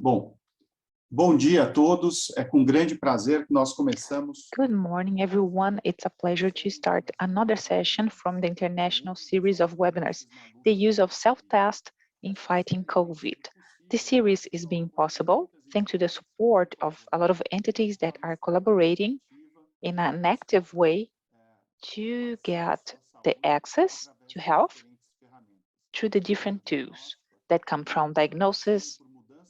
Bom dia a todos. É com grande prazer que nós começamos. Good morning, everyone. It's a pleasure to start another session from the international series of webinars, the use of self-test in fighting COVID. This series is being possible thanks to the support of a lot of entities that are collaborating in an active way to get the access to health through the different tools that come from diagnosis,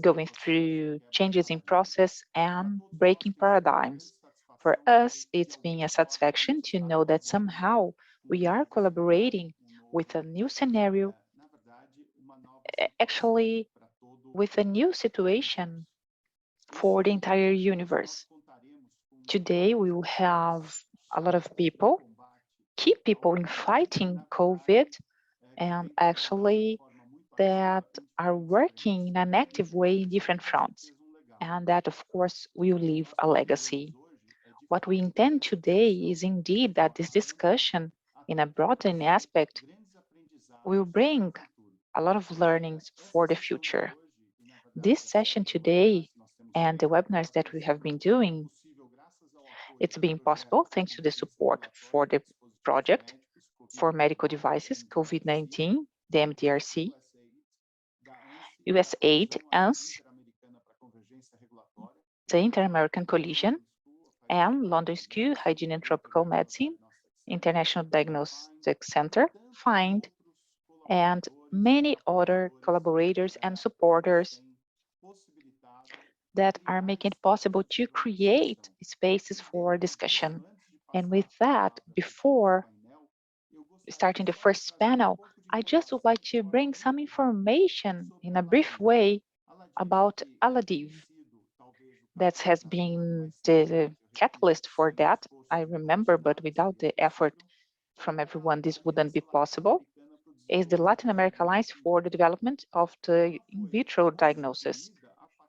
going through changes in process and breaking paradigms. For us, it's been a satisfaction to know that somehow we are collaborating with a new scenario, actually with a new situation for the entire universe. Today, we will have a lot of people, key people in fighting COVID, and actually that are working in an active way in different fronts. And that, of course, will leave a legacy. What we intend today is indeed that this discussion, in a broader aspect, will bring a lot of learnings for the future. This session today and the webinars that we have been doing, it's been possible thanks to the support for the project for medical devices, COVID-19, the MDRC, USAID, ANS, the Inter-American Coalition, and London School Hygiene and Tropical Medicine, International Diagnostic Center, FIND, and many other collaborators and supporters that are making it possible to create spaces for discussion. And with that, before starting the first panel, I just would like to bring some information in a brief way about Aladiv. That has been the catalyst for that, I remember, but without the effort from everyone, this wouldn't be possible, is the Latin America Alliance for the Development of the In Vitro Diagnosis.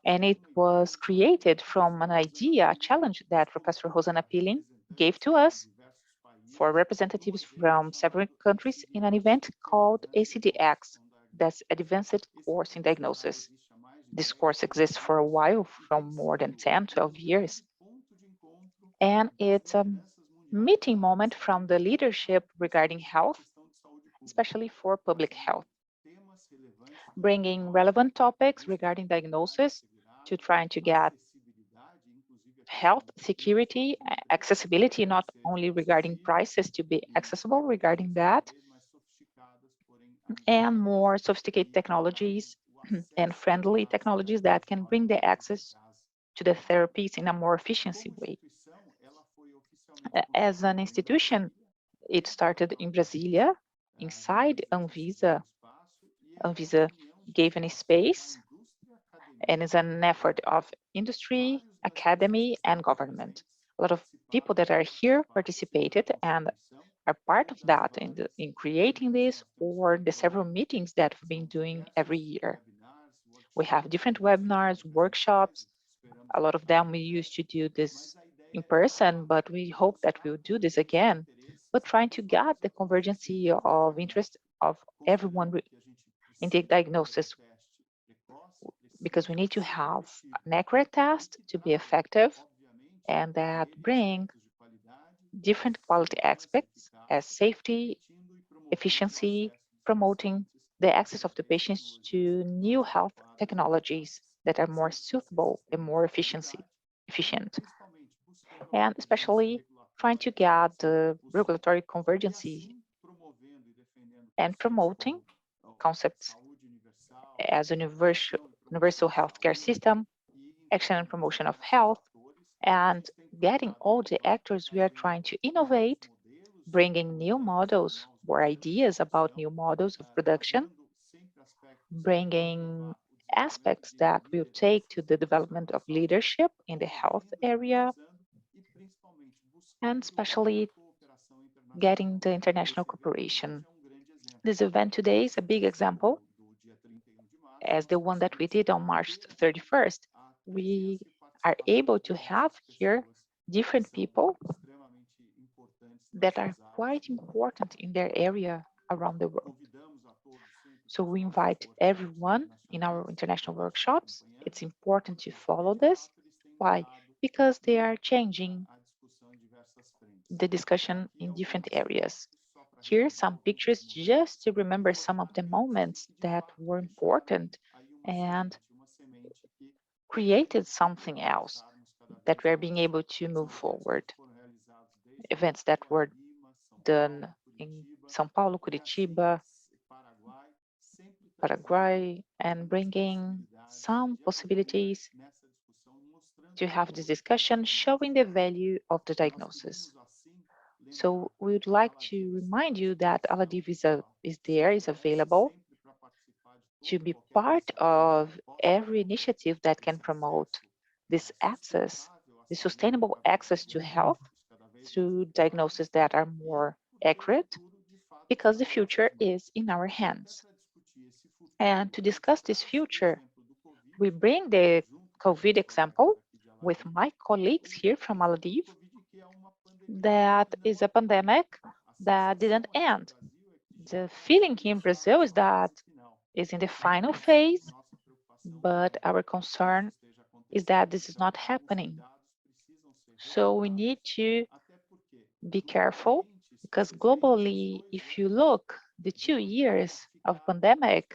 And it was created from an idea, a challenge that Professor Rosana Pilin gave to us for representatives from several countries in an event called ACDX, that's Advanced Course in Diagnosis. This course exists for a while, from more than 10, 12 years. And it's a meeting moment from the leadership regarding health, especially for public health, bringing relevant topics regarding diagnosis to trying to get health security, accessibility, not only regarding prices to be accessible regarding that, and more sophisticated technologies and friendly technologies that can bring the access to the therapies in a more efficiency way. As an institution, it started in Brasilia, inside Anvisa. Anvisa gave any space and is an effort of industry, academy, and government. A lot of people that are here participated and are part of that in creating this or the several meetings that we've been doing every year. We have different webinars, workshops. A lot of them we used to do this in person, but we hope that we'll do this again, but trying to get the convergence of interest of everyone in the diagnosis, because we need to have an accurate test to be effective and that bring different quality aspects as safety, efficiency, promoting the access of the patients to new health technologies that are more suitable and more efficient. And especially trying to get the regulatory convergence and promoting concepts as a universal healthcare system, action and promotion of health, and getting all the actors we are trying to innovate, bringing new models or ideas about new models of production, bringing aspects that will take to the development of leadership in the health area, and especially getting the international cooperation. This event today is a big example, as the one that we did on March 31st. We are able to have here different people that are quite important in their area around the world. So we invite everyone in our international workshops. It's important to follow this. Why? Because they are changing the discussion in different areas. Here are some pictures just to remember some of the moments that were important and created something else that we're being able to move forward. Events that were done in São Paulo, Curitiba, Paraguay, and bringing some possibilities to have this discussion, showing the value of the diagnosis. So we would like to remind you that Aladiv is available to be part of every initiative that can promote this access, the sustainable access to health through diagnoses that are more accurate, because the future is in our hands. And to discuss this future, we bring the COVID example with my colleagues here from Aladiv. That is a pandemic that didn't end. The feeling here in Brazil is that it's in the final phase, but our concern is that this is not happening. So we need to be careful, because globally, if you look, the 2 years of pandemic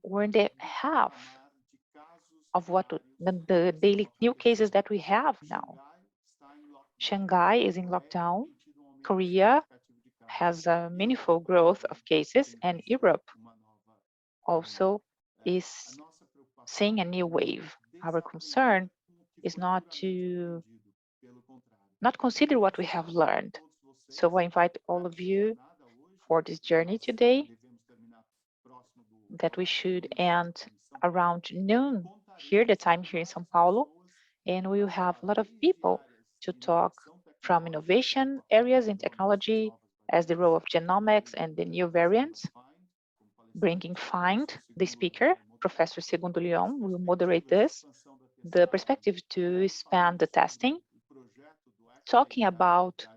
were in the half of what the daily new cases that we have now. Shanghai is in lockdown. Korea has a meaningful growth of cases, and Europe also is seeing a new wave. Our concern is not to not consider what we have learned. So I invite all of you for this journey today, that we should end around noon here, the time here in São Paulo, and we will have a lot of people to talk from innovation areas in technology, as the role of genomics and the new variants. Bringing Find, the speaker, Professor Segundo Leon, will moderate this. The perspective to expand the testing, talking about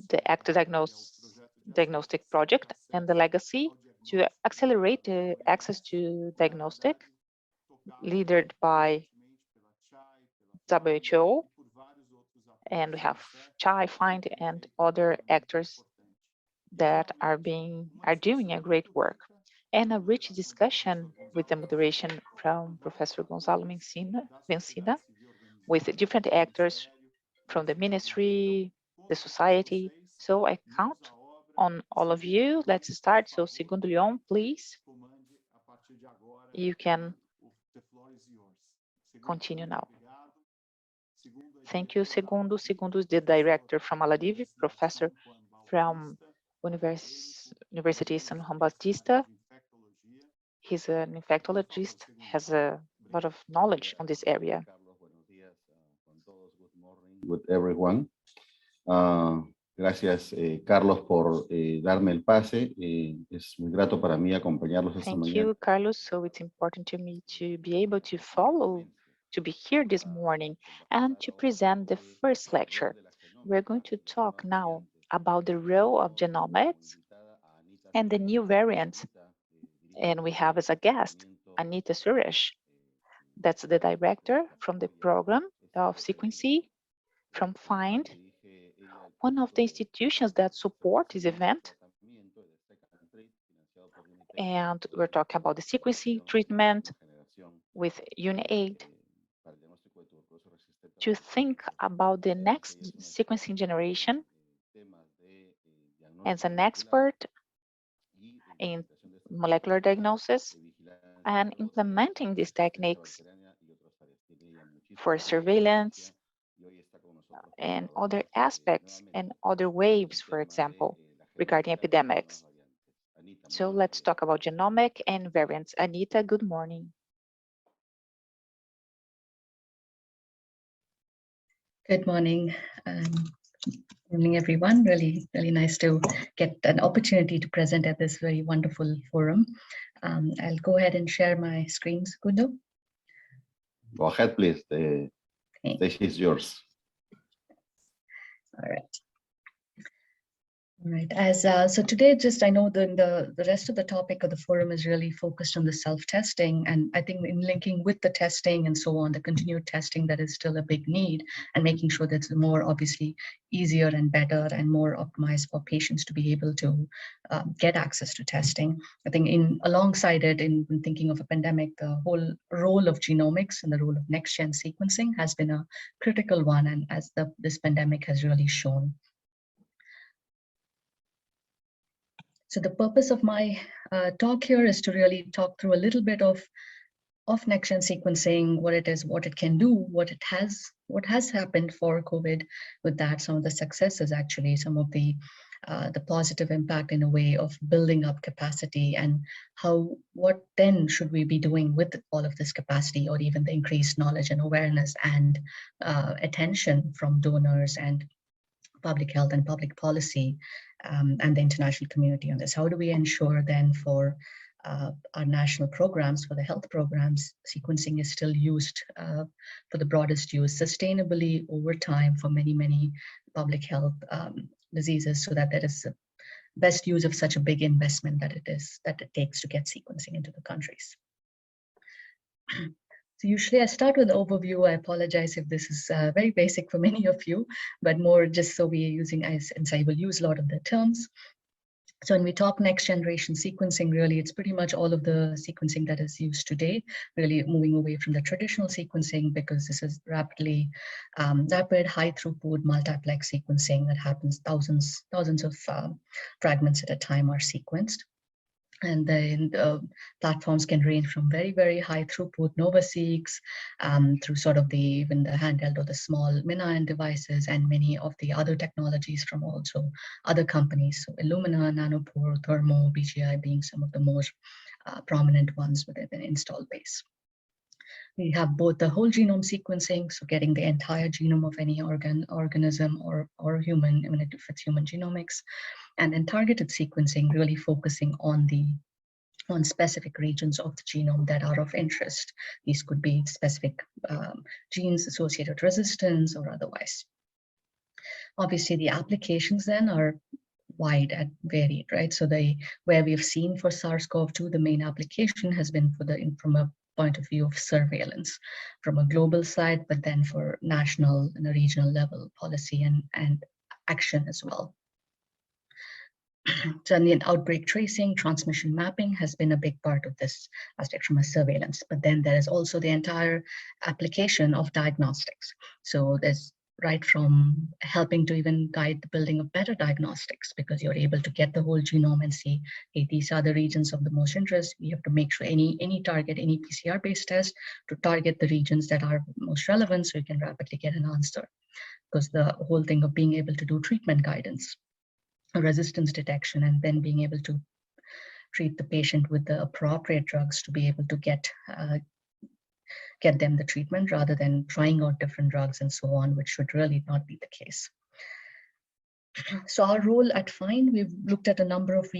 the diagnostic project and the legacy to accelerate the access to diagnostic, led by WHO, and we have Chai, Find, and other actors that are doing a great work. And a rich discussion with the moderation from Professor Gonzalo Vencida, with different actors from the ministry, the society. So I count on all of you. Let's start. So Segundo Leon, please, you can continue now. Thank you, Segundo. Segundo is the director from Aladiv, professor from University San Juan Bautista. He's an infectologist, has a lot of knowledge on this area. With everyone. Gracias, Carlos, por darme el pase. Es muy grato para mí acompañarlos esta mañana. Thank you, Carlos. So it's important to me to be able to follow, to be here this morning and to present the first lecture. We're going to talk now about the role of genomics and the new variants. And we have as a guest, Anita Suresh. That's the director from the program of sequencing from Find, one of the institutions that support this event. And we're talking about the sequencing treatment with UniAid to think about the next sequencing generation. As an expert in molecular diagnosis and implementing these techniques for surveillance and other aspects and other waves, for example, regarding epidemics. So let's talk about genomic and variants. Anita, good morning. Good morning. Morning, everyone. Really nice to get an opportunity to present at this very wonderful forum. I'll go ahead and share my screen, Segundo. Go ahead, please. The stage is yours. All right. Right. So today, just I know the rest of the topic of the forum is really focused on the self-testing, and I think in linking with the testing and so on, the continued testing that is still a big need, and making sure that it's more obviously easier and better and more optimized for patients to be able to get access to testing. I think alongside it, in thinking of a pandemic, the whole role of genomics and the role of next-gen sequencing has been a critical one, and as this pandemic has really shown. So the purpose of my talk here is to really talk through a little bit of next-gen sequencing, what it is, what it can do, what has happened for COVID with that, some of the successes actually, some of the positive impact in a way of building up capacity, and what then should we be doing with all of this capacity, or even the increased knowledge and awareness and attention from donors and public health and public policy and the international community on this. How do we ensure then for our national programs, for the health programs, sequencing is still used for the broadest use sustainably over time for many, many public health diseases, so that there is the best use of such a big investment that it takes to get sequencing into the countries. So usually I start with an overview. I apologize if this is very basic for many of you, but more just so we are using, since I will use a lot of the terms. So when we talk next generation sequencing, really, it's pretty much all of the sequencing that is used today, really moving away from the traditional sequencing, because this is rapid, high throughput, multiplex sequencing that happens, thousands of fragments at a time are sequenced. And then platforms can range from very, very high throughput NovaSeqs through sort of even the handheld or the small MinION devices, and many of the other technologies from also other companies. So Illumina, Nanopore, Thermo, BGI being some of the most prominent ones within the install base. We have both the whole genome sequencing, so getting the entire genome of any organism or human, even if it's human genomics, and then targeted sequencing, really focusing on specific regions of the genome that are of interest. These could be specific genes associated with resistance or otherwise. Obviously, the applications then are wide and varied, right? So where we've seen for SARS-CoV-2, the main application has been from a point of view of surveillance from a global side, but then for national and a regional level policy and action as well. So in outbreak tracing, transmission mapping has been a big part of this aspect from a surveillance, but then there is also the entire application of diagnostics. So there's right from helping to even guide the building of better diagnostics, because you're able to get the whole genome and see, hey, these are the regions of the most interest. We have to make sure any PCR-based test to target the regions that are most relevant, so you can rapidly get an answer. Because the whole thing of being able to do treatment guidance, resistance detection, and then being able to treat the patient with the appropriate drugs to be able to get them the treatment, rather than trying out different drugs and so on, which should really not be the case. So our role at FIND, we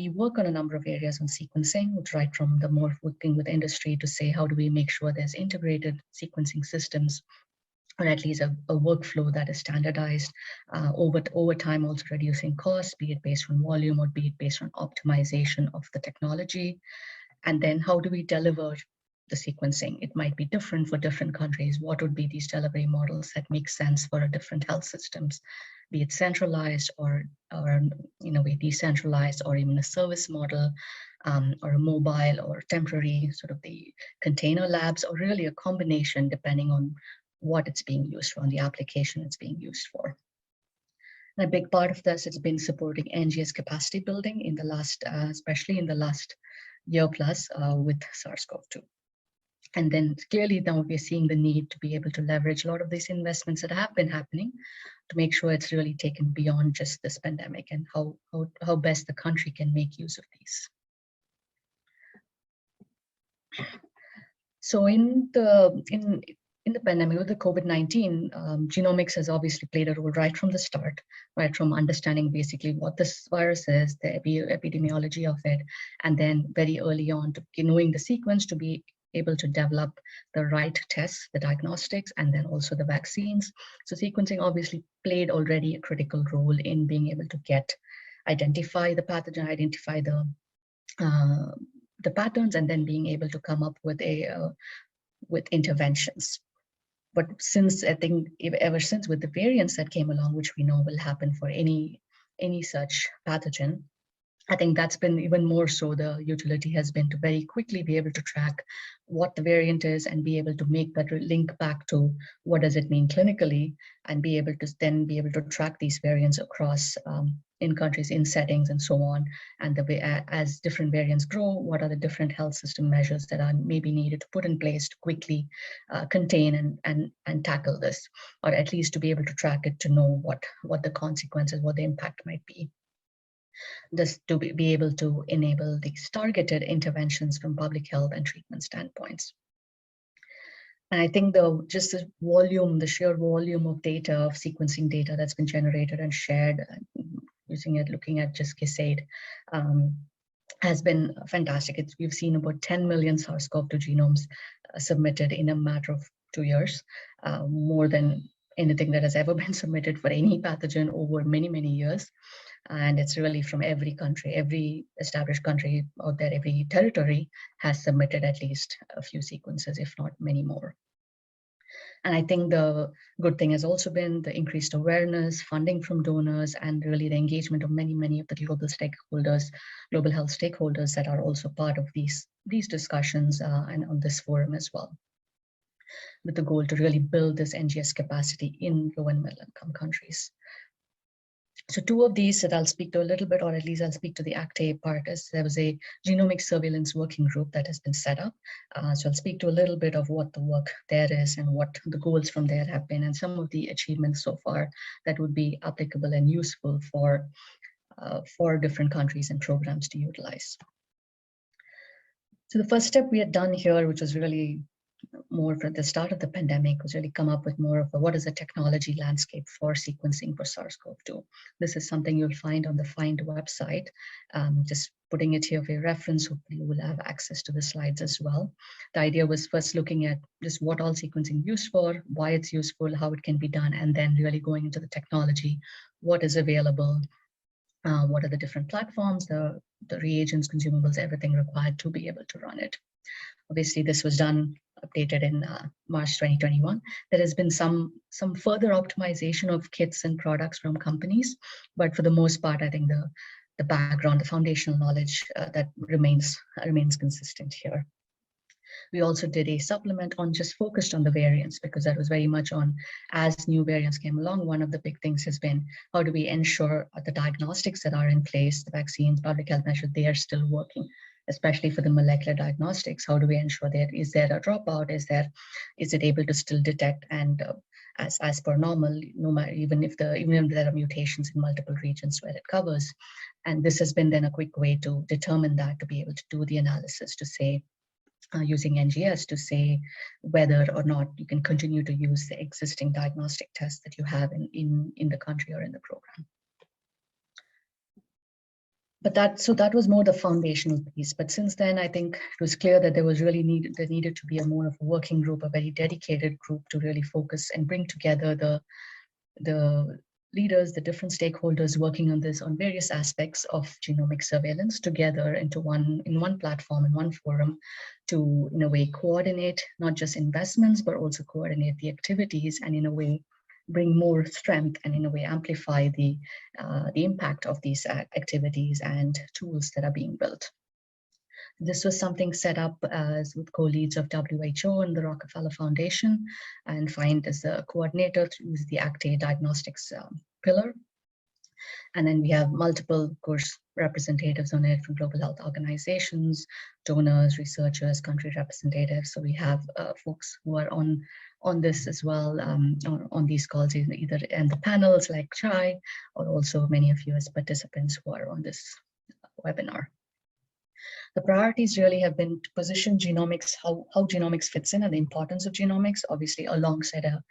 work on a number of areas on sequencing, which right from the more working with industry to say, how do we make sure there's integrated sequencing systems, or at least a workflow that is standardized over time, also reducing costs, be it based on volume or be it based on optimization of the technology. And then how do we deliver the sequencing? It might be different for different countries. What would be these delivery models that make sense for different health systems, be it centralized or in a way decentralized, or even a service model, or a mobile or temporary sort of the container labs, or really a combination depending on what it's being used for, and the application it's being used for. And a big part of this has been supporting Ngs capacity building in the last, especially in the last year plus with SARS-CoV-2. And then clearly now we're seeing the need to be able to leverage a lot of these investments that have been happening to make sure it's really taken beyond just this pandemic, and how best the country can make use of these. So in the pandemic, with the COVID-19, genomics has obviously played a role right from the start, right from understanding basically what this virus is, the epidemiology of it, and then very early on to knowing the sequence to be able to develop the right tests, the diagnostics, and then also the vaccines. So sequencing obviously played already a critical role in being able to get identify the pathogen, identify the patterns, and then being able to come up with with interventions. But since I think ever since with the variants that came along, which we know will happen for any such pathogen, I think that's been even more so the utility has been to very quickly be able to track what the variant is and be able to make that link back to what does it mean clinically, and be able to then be able to track these variants across in countries, in settings, and so on. And the way as different variants grow, what are the different health system measures that are maybe needed to put in place to quickly contain and tackle this, or at least to be able to track it, to know what the consequences, what the impact might be. This to be able to enable these targeted interventions from public health and treatment standpoints. And I think just the volume, the sheer volume of data, of sequencing data that's been generated and shared using it, looking at just GISAID, has been fantastic. We've seen about 10 million SARS-CoV-2 genomes submitted in a matter of 2 years, more than anything that has ever been submitted for any pathogen over many, many years. And it's really from every country, every established country out there, every territory has submitted at least a few sequences, if not many more. And I think the good thing has also been the increased awareness, funding from donors, and really the engagement of many, many of the global stakeholders, global health stakeholders that are also part of these discussions and on this forum as well, with the goal to really build this NGS capacity in low and middle income countries. So two of these that I'll speak to a little bit, or at least I'll speak to the ACT-A part, is there was a genomic surveillance working group that has been set up. So I'll speak to a little bit of what the work there is and what the goals from there have been, and some of the achievements so far that would be applicable and useful for different countries and programs to utilize. So the first step we had done here, which was really more from the start of the pandemic, was really come up with more of what is the technology landscape for sequencing for SARS-CoV-2. This is something you'll find on the FIND website. Just putting it here for your reference, hopefully you will have access to the slides as well. The idea was first looking at just what all sequencing is used for, why it's useful, how it can be done, and then really going into the technology, what is available, what are the different platforms, the reagents, consumables, everything required to be able to run it. Obviously, this was updated in March 2021. There has been some further optimization of kits and products from companies, but for the most part, I think the background, the foundational knowledge that remains consistent here. We also did a supplement on just focused on the variants, because that was very much on as new variants came along. One of the big things has been how do we ensure the diagnostics that are in place, the vaccines, public health measures, they are still working, especially for the molecular diagnostics. How do we ensure that is there a dropout? Is it able to still detect and as per normal, no matter even if there are mutations in multiple regions where it covers? And this has been then a quick way to determine that, to be able to do the analysis to say, using NGS to say whether or not you can continue to use the existing diagnostic tests that you have in the country or in the program. But that was more the foundational piece. But since then, I think it was clear that there needed to be more of a working group, a very dedicated group to really focus and bring together the leaders, the different stakeholders working on this, on various aspects of genomic surveillance together in one platform, in one forum, to in a way coordinate not just investments, but also coordinate the activities, and in a way bring more strength and in a way amplify the impact of these activities and tools that are being built. This was something set up with co-leads of WHO and the Rockefeller Foundation, and FIND as the coordinator through the ACT-A diagnostics pillar. And then we have multiple, of course, representatives on it from global health organizations, donors, researchers, country representatives. So we have folks who are on this as well, on these calls, either in the panels like Chai, or also many of you as participants who are on this webinar. The priorities really have been to position genomics, how genomics fits in, and the importance of genomics, obviously alongside an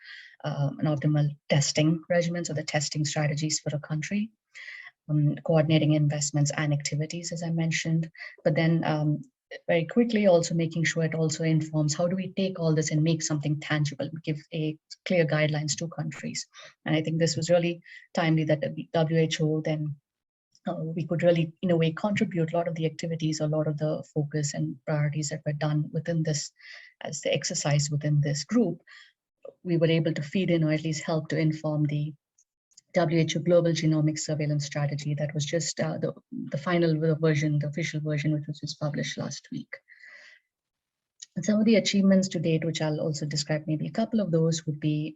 optimal testing regimen, so the testing strategies for a country, coordinating investments and activities, as I mentioned, but then very quickly also making sure it also informs how do we take all this and make something tangible, give a clear guidelines to countries. And I think this was really timely that the WHO then we could really, in a way, contribute a lot of the activities, a lot of the focus and priorities that were done within this, as the exercise within this group, we were able to feed in or at least help to inform the WHO Global Genomic Surveillance Strategy that was just the final version, the official version, which was just published last week. And some of the achievements to date, which I'll also describe, maybe a couple of those would be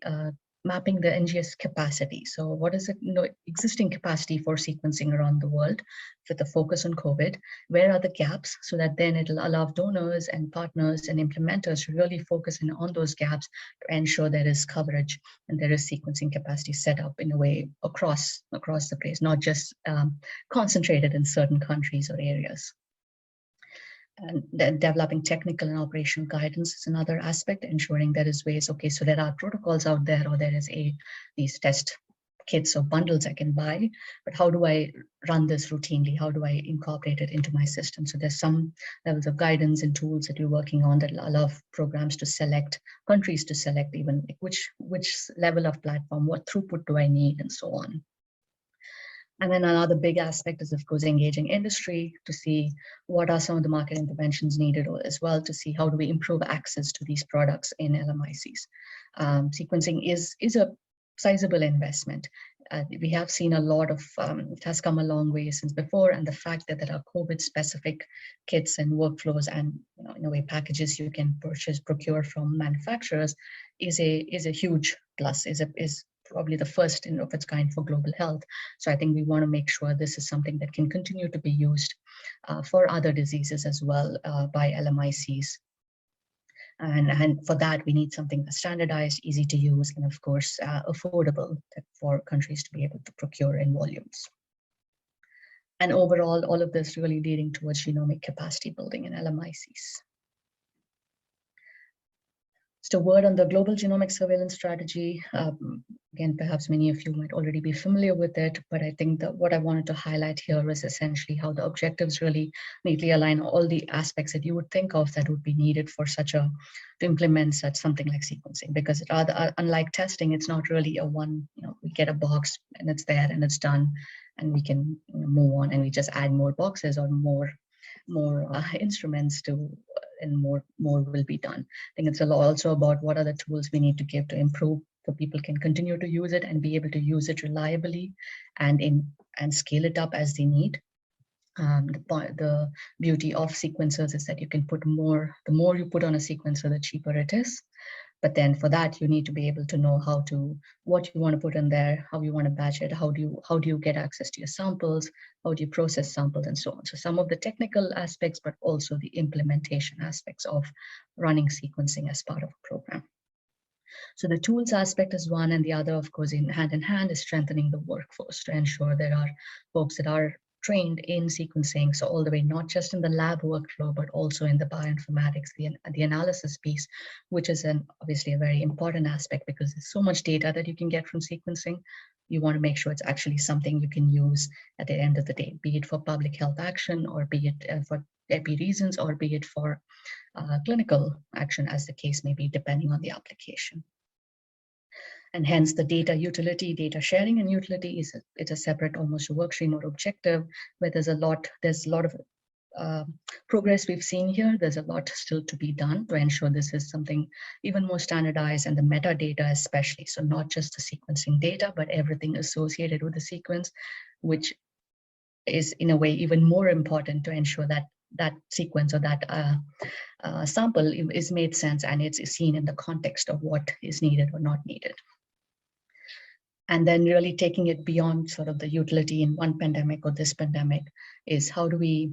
mapping the Ngs capacity. So what is the existing capacity for sequencing around the world with a focus on COVID? Where are the gaps? So that then it'll allow donors and partners and implementers to really focus in on those gaps to ensure there is coverage and there is sequencing capacity set up in a way across the place, not just concentrated in certain countries or areas. And then developing technical and operational guidance is another aspect, ensuring there is ways, okay, so there are protocols out there, or there is these test kits or bundles I can buy, but how do I run this routinely? How do I incorporate it into my system? So there's some levels of guidance and tools that we're working on that allow programs to select, countries to select even which level of platform, what throughput do I need, and so on. And then another big aspect is, of course, engaging industry to see what are some of the market interventions needed, as well to see how do we improve access to these products in LMICs. Sequencing is a sizable investment. We have seen a lot of, it has come a long way since before, and the fact that there are COVID-specific kits and workflows and, in a way, packages you can procure from manufacturers is a huge plus, is probably the first of its kind for global health. So I think we want to make sure this is something that can continue to be used for other diseases as well by LMICs. And for that, we need something that's standardized, easy to use, and of course, affordable for countries to be able to procure in volumes. And overall, all of this really leading towards genomic capacity building in LMICs. Just a word on the global genomic surveillance strategy. Again, perhaps many of you might already be familiar with it, but I think that what I wanted to highlight here is essentially how the objectives really neatly align all the aspects that you would think of that would be needed for to implement such something like sequencing, because unlike testing, it's not really a one, we get a box and it's there and it's done and we can move on and we just add more boxes or more instruments to, and more will be done. I think it's also about what are the tools we need to give to improve so people can continue to use it and be able to use it reliably and scale it up as they need. The beauty of sequencers is that you can put more, the more you put on a sequencer, the cheaper it is. But then for that, you need to be able to know what you want to put in there, how you want to batch it, how do you get access to your samples, how do you process samples, and so on. So some of the technical aspects, but also the implementation aspects of running sequencing as part of a program. So the tools aspect is one, and the other, of course, in hand, is strengthening the workforce to ensure there are folks that are trained in sequencing, so all the way not just in the lab workflow, but also in the bioinformatics, the analysis piece, which is obviously a very important aspect because there's so much data that you can get from sequencing. You want to make sure it's actually something you can use at the end of the day, be it for public health action, or be it for epi reasons, or be it for clinical action, as the case may be, depending on the application. And hence the data utility, data sharing and utility it's a separate, almost a work stream or objective, where there's a lot of progress we've seen here. There's a lot still to be done to ensure this is something even more standardized, and the metadata especially. So not just the sequencing data, but everything associated with the sequence, which is in a way even more important to ensure that that sequence or that sample is made sense and it's seen in the context of what is needed or not needed. And then really taking it beyond sort of the utility in one pandemic or this pandemic is how do we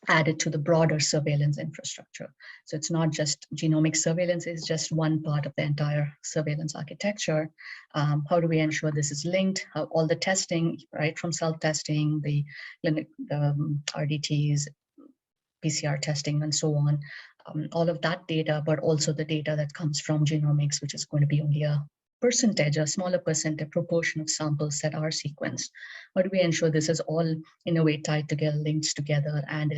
add it to the broader surveillance infrastructure. So it's not just genomic surveillance is just one part of the entire surveillance architecture. How do we ensure this is linked? How all the testing, right, from self-testing, the RDTs, PCR testing, and so on, all of that data, but also the data that comes from genomics, which is going to be only a smaller percentage proportion of samples that are sequenced. How do we ensure this is all in a way tied together, linked together, and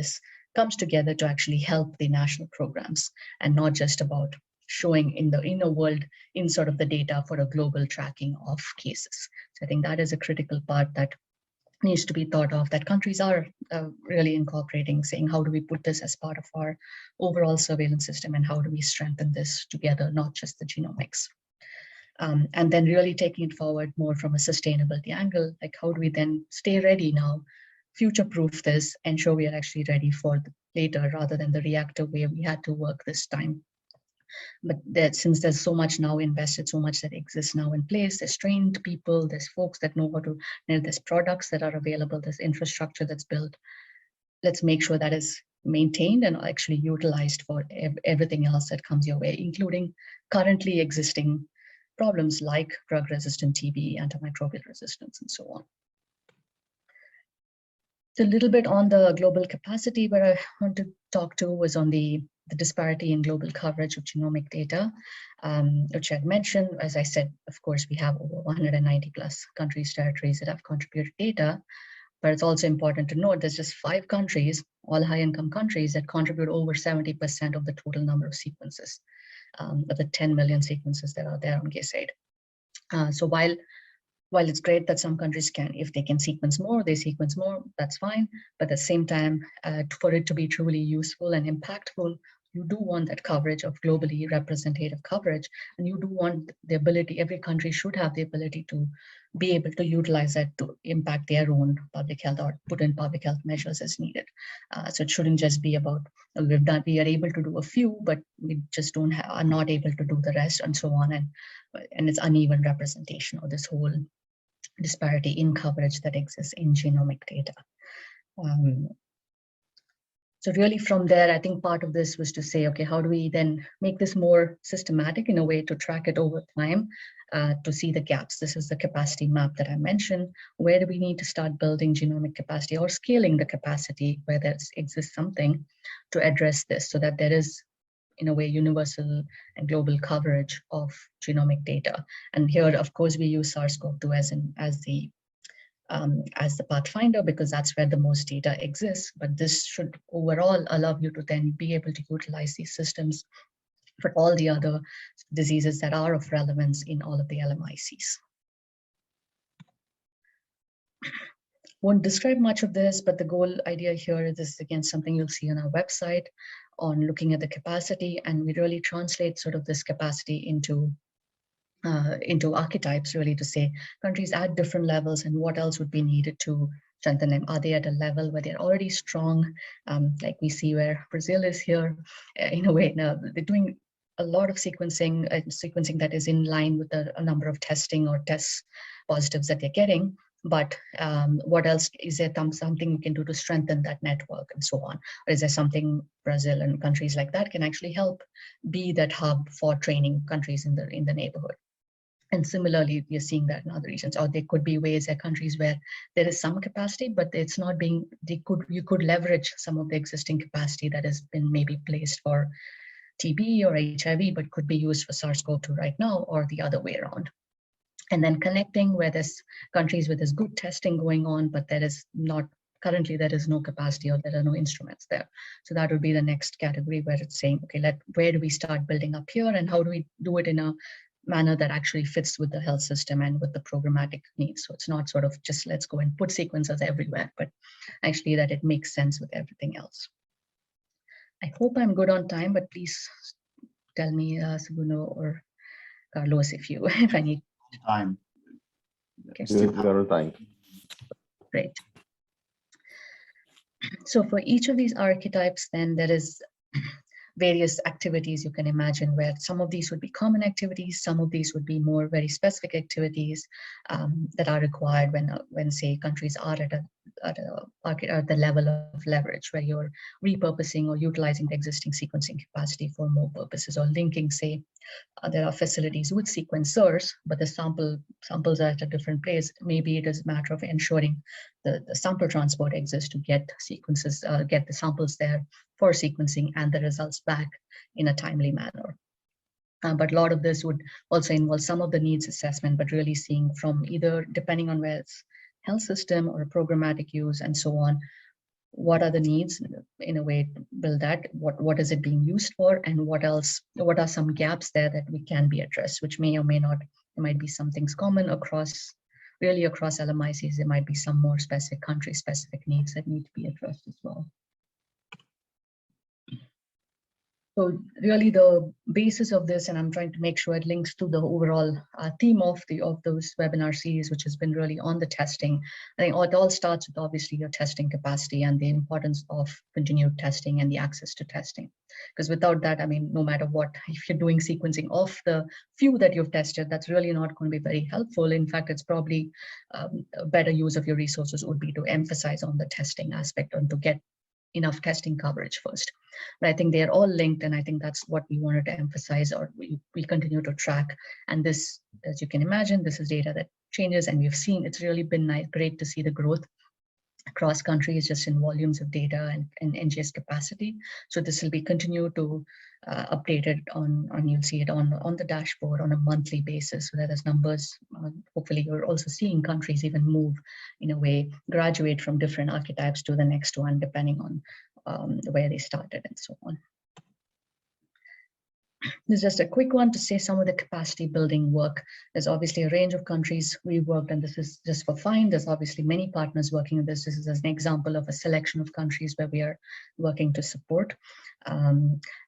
comes together to actually help the national programs, and not just about showing in the inner world in sort of the data for a global tracking of cases. So I think that is a critical part that needs to be thought of, that countries are really incorporating, saying, how do we put this as part of our overall surveillance system, and how do we strengthen this together, not just the genomics. And then really taking it forward more from a sustainability angle, like how do we then stay ready now, future-proof this, ensure we are actually ready for the later, rather than the reactive way we had to work this time. But that since there's so much now invested, so much that exists now in place, there's trained people, there's folks that know how to, there's products that are available, there's infrastructure that's built. Let's make sure that is maintained and actually utilized for everything else that comes your way, including currently existing problems like drug-resistant TB, antimicrobial resistance, and so on. So a little bit on the global capacity, where I want to talk to was on the disparity in global coverage of genomic data, which I'd mentioned. As I said, of course, we have over 190 plus countries, territories that have contributed data, but it's also important to note there's just 5 countries, all high-income countries, that contribute over 70% of the total number of sequences, of the 10 million sequences that are there on GISAID. So while it's great that some countries can, if they can sequence more, they sequence more, that's fine. But at the same time, for it to be truly useful and impactful, you do want that coverage of globally representative coverage, and you do want the ability, every country should have the ability to be able to utilize that to impact their own public health or put in public health measures as needed. So it shouldn't just be about, we are able to do a few, but we just are not able to do the rest, and so on. And it's uneven representation of this whole disparity in coverage that exists in genomic data. So really from there, I think part of this was to say, okay, how do we then make this more systematic in a way to track it over time, to see the gaps? This is the capacity map that I mentioned. Where do we need to start building genomic capacity or scaling the capacity where there exists something to address this, so that there is, in a way, universal and global coverage of genomic data. And here, of course, we use SARS-CoV-2 as the pathfinder, because that's where the most data exists. But this should overall allow you to then be able to utilize these systems for all the other diseases that are of relevance in all of the LMICs. Won't describe much of this, but the goal idea here is this, again, something you'll see on our website on looking at the capacity, and we really translate sort of this capacity into archetypes, really, to say countries at different levels and what else would be needed to strengthen them. Are they at a level where they're already strong, like we see where Brazil is here, in a way? Now they're doing a lot of sequencing that is in line with a number of testing or test positives that they're getting. But what else is there? Something we can do to strengthen that network and so on? Or is there something Brazil and countries like that can actually help be that hub for training countries in the neighborhood? And similarly, we are seeing that in other regions. Or there could be ways that countries where there is some capacity, but it's not being, you could leverage some of the existing capacity that has been maybe placed for TB or HIV, but could be used for SARS-CoV-2 right now, or the other way around. And then connecting where there's countries where there's good testing going on, but there is not, currently there is no capacity or there are no instruments there. So that would be the next category, where it's saying, okay, where do we start building up here, and how do we do it in a manner that actually fits with the health system and with the programmatic needs? So it's not sort of just let's go and put sequencers everywhere, but actually that it makes sense with everything else. I hope I'm good on time, but please tell me, Seguno or Carlos, if I need time. Okay. Zero time. Great. So for each of these archetypes, then there is various activities you can imagine, where some of these would be common activities, some of these would be more very specific activities that are required when say countries are at the level of leverage, where you're repurposing or utilizing the existing sequencing capacity for more purposes, or linking, say, there are facilities with sequencers, but the samples are at a different place. Maybe it is a matter of ensuring the sample transport exists to get sequences, get the samples there for sequencing and the results back in a timely manner. But a lot of this would also involve some of the needs assessment, but really seeing from either, depending on where it's health system or programmatic use and so on, what are the needs, in a way to build that, what is it being used for, and what else, what are some gaps there that we can be addressed, which may or may not, there might be some things common across really across LMICs, there might be some more specific country-specific needs that need to be addressed as well. So really the basis of this, and I'm trying to make sure it links to the overall theme of those webinar series, which has been really on the testing. I think it all starts with obviously your testing capacity and the importance of continued testing and the access to testing. Because without that, I mean, no matter what, if you're doing sequencing of the few that you've tested, that's really not going to be very helpful. In fact, it's probably a better use of your resources would be to emphasize on the testing aspect and to get enough testing coverage first. But I think they're all linked, and I think that's what we wanted to emphasize, or we continue to track. And this, as you can imagine, this is data that changes, and we've seen it's really been great to see the growth across countries just in volumes of data and NGS capacity. So this will be continued to updated on you'll see it on the dashboard on a monthly basis, so that as numbers, hopefully you're also seeing countries even move in a way, graduate from different archetypes to the next one, depending on where they started and so on. This is just a quick one to say some of the capacity building work. There's obviously a range of countries we worked, and this is just for FIND. There's obviously many partners working on this. This is an example of a selection of countries where we are working to support.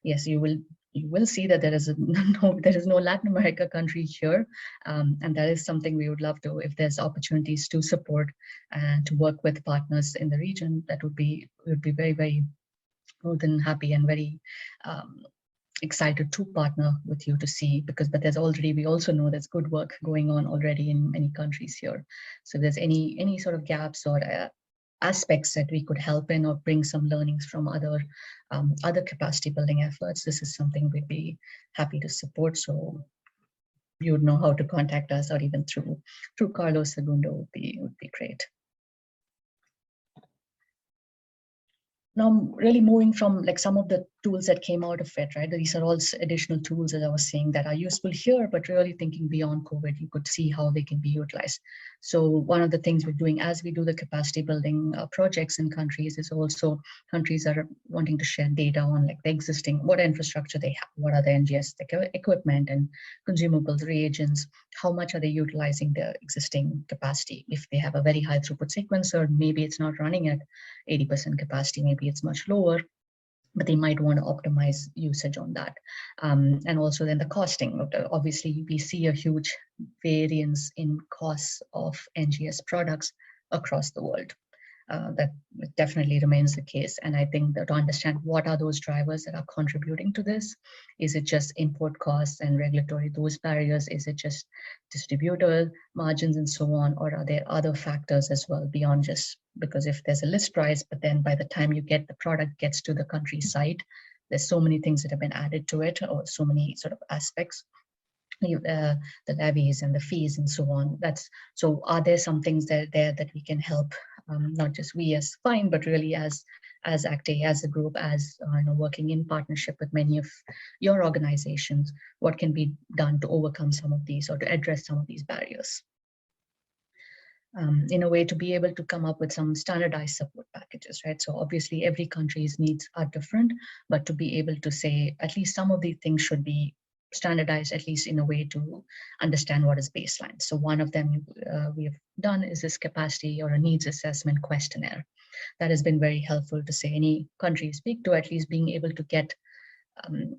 Yes, you will see that there is no Latin America country here, and that is something we would love to, if there's opportunities to support and to work with partners in the region, that would be very, very more than happy and very excited to partner with you to see, but there's already, we also know there's good work going on already in many countries here. So if there's any sort of gaps or aspects that we could help in or bring some learnings from other capacity building efforts, this is something we'd be happy to support. So you would know how to contact us, or even through Carlos Segundo would be great. Now, really moving from like some of the tools that came out of it, right? These are all additional tools, as I was saying, that are useful here, but really thinking beyond COVID, you could see how they can be utilized. So one of the things we're doing as we do the capacity building projects in countries is also countries that are wanting to share data on like the existing, what infrastructure they have, what are the NGS equipment and consumables, reagents, how much are they utilizing the existing capacity? If they have a very high throughput sequencer, maybe it's not running at 80% capacity, maybe it's much lower, but they might want to optimize usage on that. And also then the costing. Obviously, we see a huge variance in costs of NGS products across the world. That definitely remains the case. And I think that to understand what are those drivers that are contributing to this, is it just import costs and regulatory, those barriers? Is it just distributor margins and so on? Or are there other factors as well beyond just, because if there's a list price, but then by the time you get the product gets to the country site, there's so many things that have been added to it, or so many sort of aspects. The levies and the fees and so on. So are there some things that we can help, not just we as FIND, but really as ACTE, as a group, as working in partnership with many of your organizations, what can be done to overcome some of these or to address some of these barriers? In a way to be able to come up with some standardized support packages, right? So obviously every country's needs are different, but to be able to say at least some of these things should be standardized, at least in a way to understand what is baseline. So one of them we have done is this capacity or a needs assessment questionnaire. That has been very helpful to say any country you speak to, at least being able to get an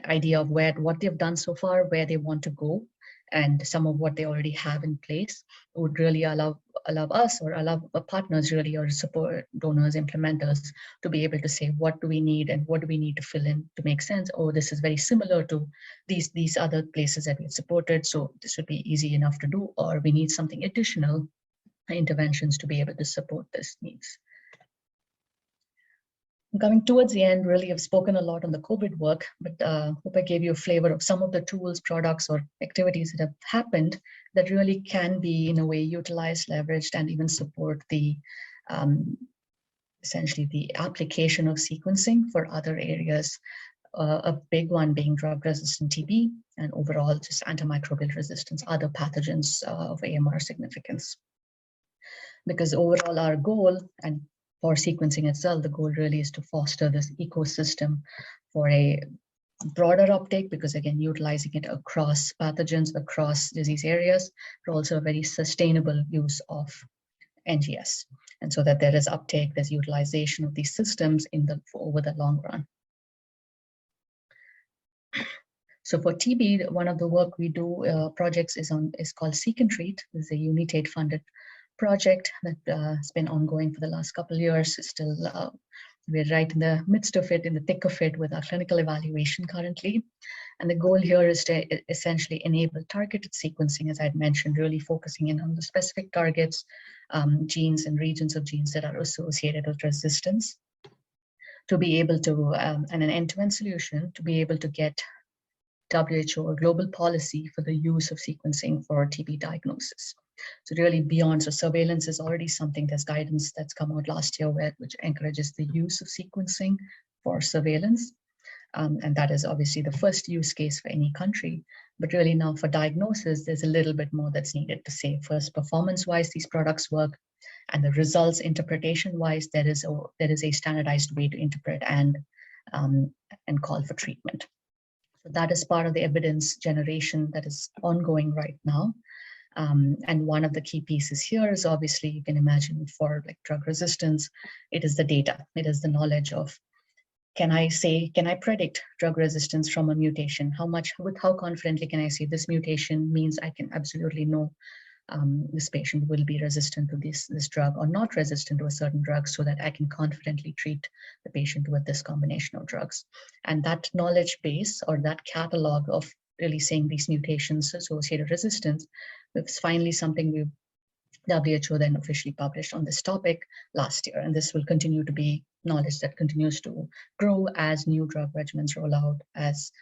idea of what they've done so far, where they want to go, and some of what they already have in place would really allow us or allow partners really, or support donors, implementers, to be able to say, what do we need and what do we need to fill in to make sense? Oh, this is very similar to these other places that we've supported, so this would be easy enough to do, or we need something additional interventions to be able to support this needs. Coming towards the end, really, I've spoken a lot on the COVID work, but hope I gave you a flavor of some of the tools, products, or activities that have happened that really can be, in a way, utilized, leveraged, and even support the essentially the application of sequencing for other areas. A big one being drug-resistant TB, and overall just antimicrobial resistance, other pathogens of AMR significance. Because overall, our goal, and for sequencing itself, the goal really is to foster this ecosystem for a broader uptake because, again, utilizing it across pathogens, across disease areas, but also a very sustainable use of NGS. And so that there is uptake, there's utilization of these systems over the long run. So for TB, one of the work we do projects is called Seek and Treat. This is a Unitate funded project that has been ongoing for the last couple of years. It's still, we're right in the midst of it, in the thick of it with our clinical evaluation currently. And the goal here is to essentially enable targeted sequencing, as I'd mentioned, really focusing in on the specific targets, genes and regions of genes that are associated with resistance, to be able to, and an end-to-end solution to be able to get WHO or global policy for the use of sequencing for TB diagnosis. So really beyond, so surveillance is already something, there's guidance that's come out last year which encourages the use of sequencing for surveillance. And that is obviously the first use case for any country. But really now for diagnosis, there's a little bit more that's needed to say. First, performance-wise, these products work, and the results interpretation-wise, there is a standardized way to interpret and call for treatment. So that is part of the evidence generation that is ongoing right now. And one of the key pieces here is obviously, you can imagine for like drug resistance, it is the data, it is the knowledge of, can I predict drug resistance from a mutation? How confidently can I say this mutation means I can absolutely know this patient will be resistant to this drug or not resistant to a certain drug, so that I can confidently treat the patient with this combination of drugs. And that knowledge base, or that catalog of really saying these mutations associated resistance, was finally something WHO then officially published on this topic last year. And this will continue to be knowledge that continues to grow as new drug regimens roll out, as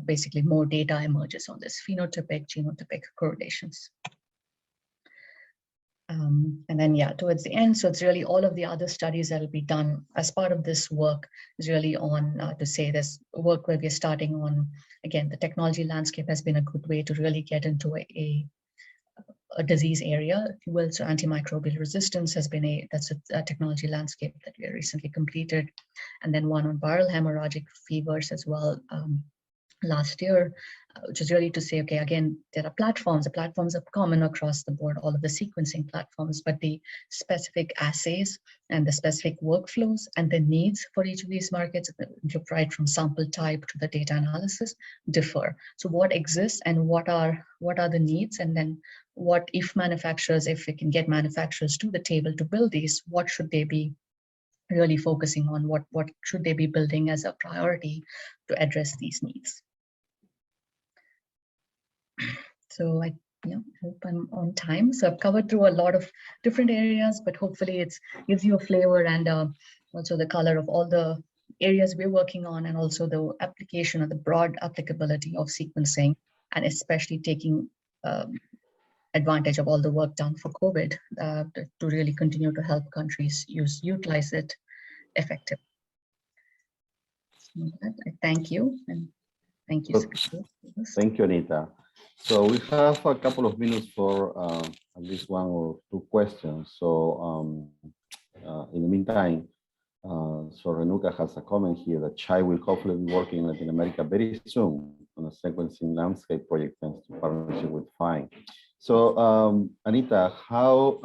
basically more data emerges on this phenotypic, genotypic correlations. And then, yeah, towards the end, so it's really all of the other studies that will be done as part of this work is really on to say there's work where we're starting on, again, the technology landscape has been a good way to really get into a disease area, if you will. So antimicrobial resistance has been that's a technology landscape that we recently completed. And then one on viral hemorrhagic fevers as well last year, which is really to say, okay, again, there are platforms. The platforms are common across the board, all of the sequencing platforms, but the specific assays and the specific workflows and the needs for each of these markets, right from sample type to the data analysis, differ. So what exists and what are the needs, and then what if manufacturers, if we can get manufacturers to the table to build these, what should they be really focusing on? What should they be building as a priority to address these needs? So I hope I'm on time. So I've covered through a lot of different areas, but hopefully it gives you a flavor and also the color of all the areas we're working on, and also the application of the broad applicability of sequencing, and especially taking advantage of all the work done for COVID to really continue to help countries utilize it effectively. So I thank you, and thank you. Thank you, Anita. So we have a couple of minutes for at least one or two questions. So in the meantime, so Renuka has a comment here that Chai will hopefully be working in Latin America very soon on a sequencing landscape project thanks to partnership with FIND. So Anita, how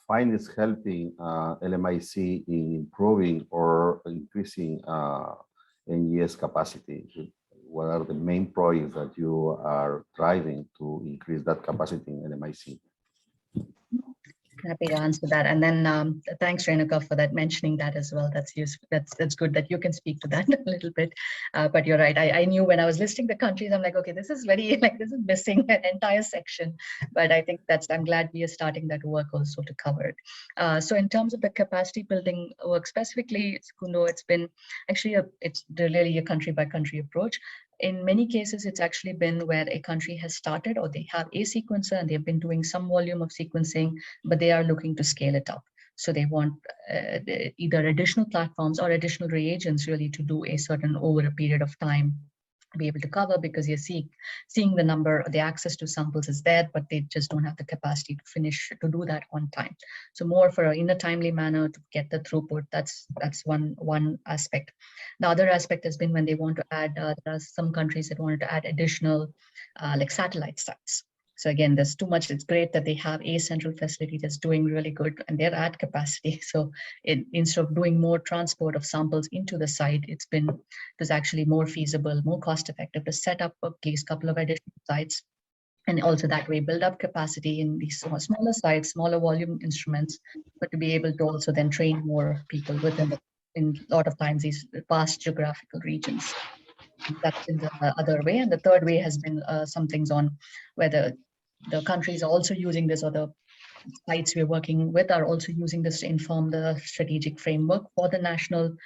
FIND is helping LMIC in improving or increasing Ngs capacity? What are the main projects that you are driving to increase that capacity in LMIC? Happy to answer that. And then thanks, Renuka, for that, mentioning that as well. That's useful. That's good that you can speak to that a little bit. But you're right. I knew when I was listing the countries, I'm like, okay, this is very, this is missing an entire section. But I think I'm glad we are starting that work also to cover it. So in terms of the capacity building work specifically, Kundo, it's been actually it's really a country by country approach. In many cases, it's actually been where a country has started, or they have a sequencer and they've been doing some volume of sequencing, but they are looking to scale it up. So they want either additional platforms or additional reagents really to do a certain over a period of time be able to cover, because you're seeing the number, the access to samples is there, but they just don't have the capacity to do that on time. So more in a timely manner to get the throughput. That's one aspect. The other aspect has been when they want to add, there are some countries that wanted to add additional like satellite sites. So again, there's too much. It's great that they have a central facility that's doing really good and they're at capacity. So instead of doing more transport of samples into the site, it was actually more feasible, more cost effective to set up at least a couple of additional sites. And also that way build up capacity in these smaller sites, smaller volume instruments, but to be able to also then train more people within in a lot of times these vast geographical regions. That's in the other way. And the third way has been some things on whether the countries are also using this, or the sites we're working with are also using this to inform the strategic framework for the national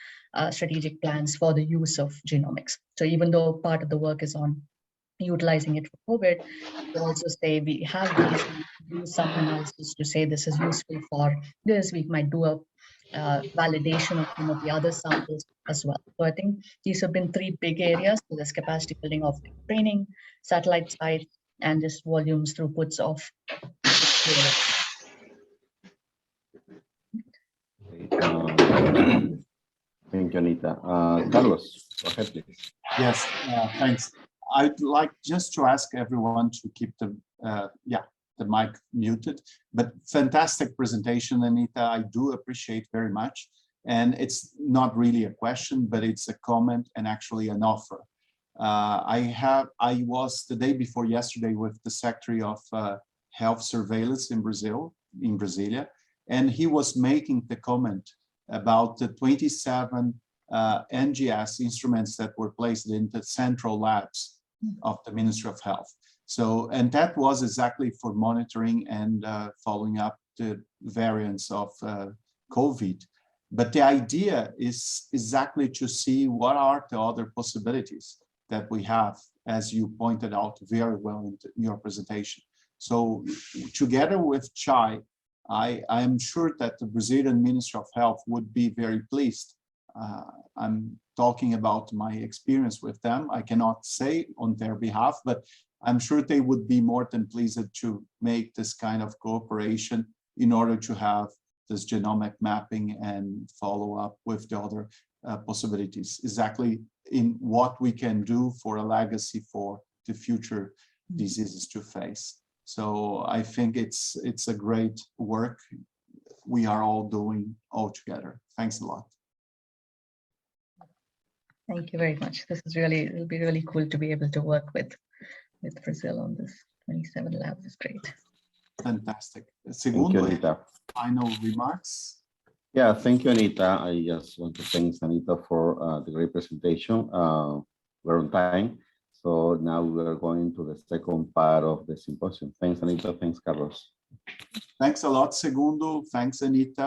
strategic plans for the use of genomics. So even though part of the work is on utilizing it for COVID, we also say we have these, do some analysis to say this is useful for this. We might do a validation of some of the other samples as well. So I think these have been three big areas. So there's capacity building of training, satellite sites, and just volumes throughputs of. Thank you, Anita. Carlos, go ahead, please. Yes, thanks. I'd like just to ask everyone to keep the mic muted, but fantastic presentation, Anita. I do appreciate very much. And it's not really a question, but it's a comment and actually an offer. I was the day before yesterday with the Secretary of Health Surveillance in Brasilia, and he was making the comment about the 27 NGS instruments that were placed in the central labs of the Ministry of Health. So, and that was exactly for monitoring and following up the variants of COVID. But the idea is exactly to see what are the other possibilities that we have, as you pointed out very well in your presentation. So together with Chai, I am sure that the Brazilian Ministry of Health would be very pleased. I'm talking about my experience with them. I cannot say on their behalf, but I'm sure they would be more than pleased to make this kind of cooperation in order to have this genomic mapping and follow up with the other possibilities, exactly in what we can do for a legacy for the future diseases to face. So I think it's a great work we are all doing all together. Thanks a lot. Thank you very much. This is really, it'll be really cool to be able to work with Brazil on this. 27 labs is great. Fantastic. Thank you, Anita. Final remarks. Yeah, thank you, Anita. I just want to thank Anita for the great presentation. We're on time. So now we're going to the second part of the symposium. Thanks, Anita. Thanks, Carlos. Thanks a lot, Segundo. Thanks, Anita.